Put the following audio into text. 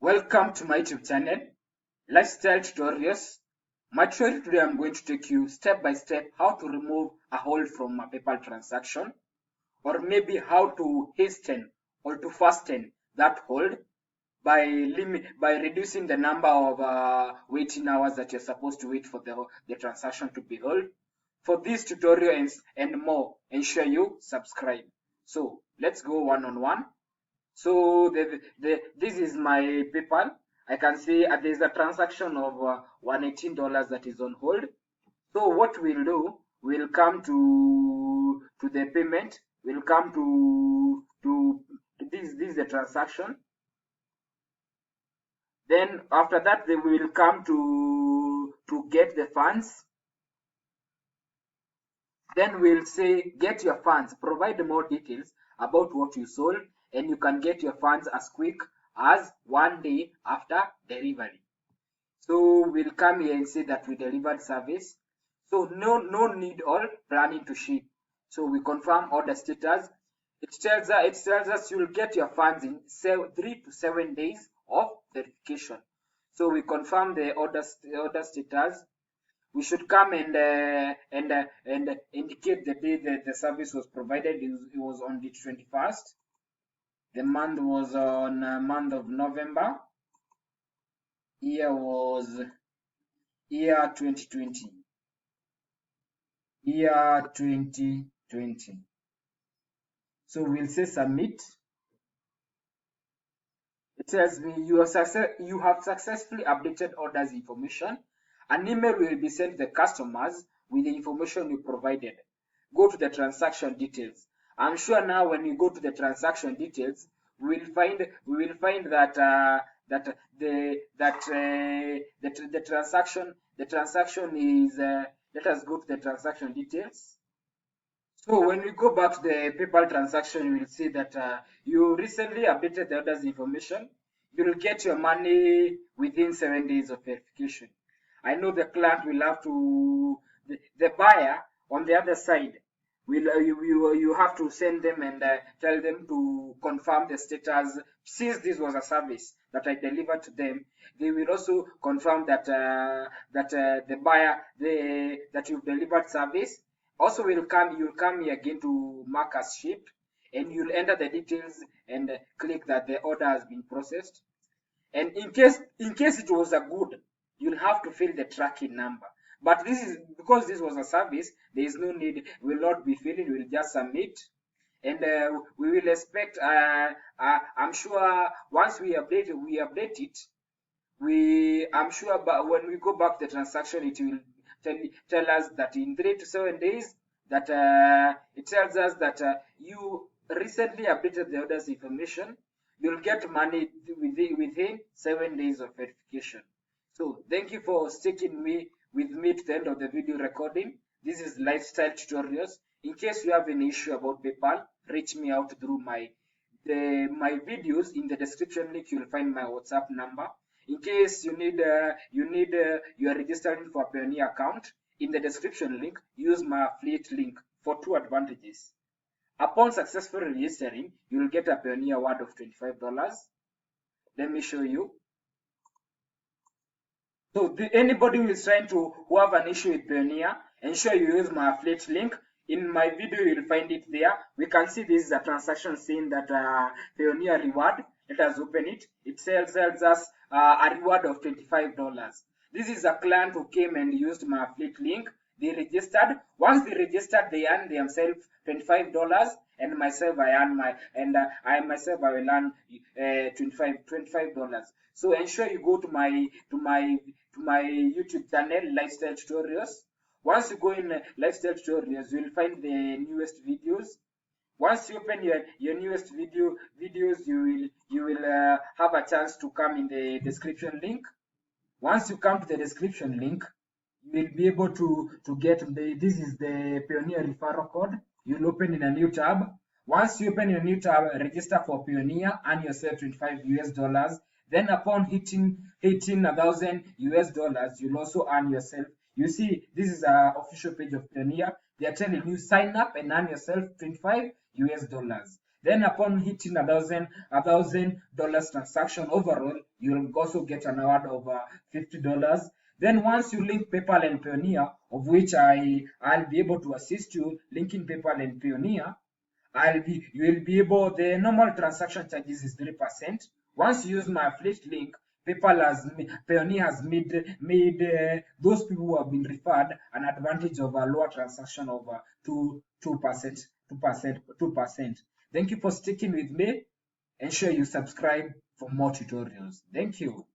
Welcome to my YouTube channel, Lifestyle Tutorials. My tutorial today I'm going to take you step by step how to remove a hold from a PayPal transaction, or maybe how to hasten or to fasten that hold by reducing the number of waiting hours that you're supposed to wait for the transaction to be held. For this tutorial and more, ensure you subscribe. So let's go one on one. So this is my PayPal. I can see there's a transaction of $118 that is on hold. So what we'll do, we'll come to the payment. We'll come to this is the transaction. Then after that, we will come to get the funds. Then we'll say get your funds. Provide more details about what you sold, and you can get your funds as quick as 1 day after delivery. So we'll come here and say that we delivered service. So no need or planning to ship. So we confirm order status. It tells us you'll get your funds in 3 to 7 days of verification. So we confirm the order status. We should come and indicate the day that the service was provided. It was on the 21st. The month was on month of November. Year was year 2020. Year 2020. So we'll say submit. It tells me you have successfully updated orders information. An email will be sent to the customers with the information you provided. Go to the transaction details. I'm sure now when you go to the transaction details, we will find that the transaction is. Let us go to the transaction details. So when we go back to the PayPal transaction, you will see that you recently updated the orders information. You will get your money within 7 days of verification. I know the client will have to, the buyer on the other side, you have to send them and tell them to confirm the status. Since this was a service that I delivered to them, they will also confirm that the buyer that you've delivered service. Also you'll come here again to mark as shipped, and you'll enter the details and click that the order has been processed. And in case it was a good, you'll have to fill the tracking number. But this is because this was a service, there is no need. We'll not be filling, we'll just submit. And we will expect, I'm sure once we update it, I'm sure but when we go back to the transaction, it will tell us that in 3 to 7 days, that it tells us that you recently updated the orders information. You'll get money within 7 days of verification. So thank you for sticking with me to the end of the video recording. This is Lifestyle Tutorials. In case you have any issue about PayPal, reach me out through my videos. In the description link, you'll find my WhatsApp number. In case you are registering for a Payoneer account, in the description link, use my affiliate link for 2 advantages. Upon successfully registering, you will get a Payoneer award of $25. Let me show you. So anybody who is trying to have an issue with Payoneer, ensure you use my affiliate link. In my video, you'll find it there. We can see this is a transaction saying that Payoneer reward. Let us open it. It sells us a reward of $25. This is a client who came and used my affiliate link. They registered. Once they registered, they earn themselves $25, and myself I will earn $25. So ensure you go to my YouTube channel, Lifestyle Tutorials. Once you go in Lifestyle Tutorials, you will find the newest videos. Once you open your newest videos, you will have a chance to come in the description link. Once you come to the description link, you will be able to get this is the Payoneer referral code. You'll open in a new tab. Once you open your new tab, register for Payoneer, earn yourself $25. Then upon hitting $1,000, you'll also earn yourself. You see, this is an official page of Payoneer. They are telling you sign up and earn yourself $25. Then upon hitting $1,000 transaction overall, you'll also get an award of $50. Then once you link PayPal and Payoneer, of which I'll be able to assist you linking PayPal and Payoneer, you will be able, the normal transaction charges is 3%. Once you use my affiliate link, Payoneer has made those people who have been referred an advantage of a lower transaction of 2%. Thank you for sticking with me. Ensure you subscribe for more tutorials. Thank you.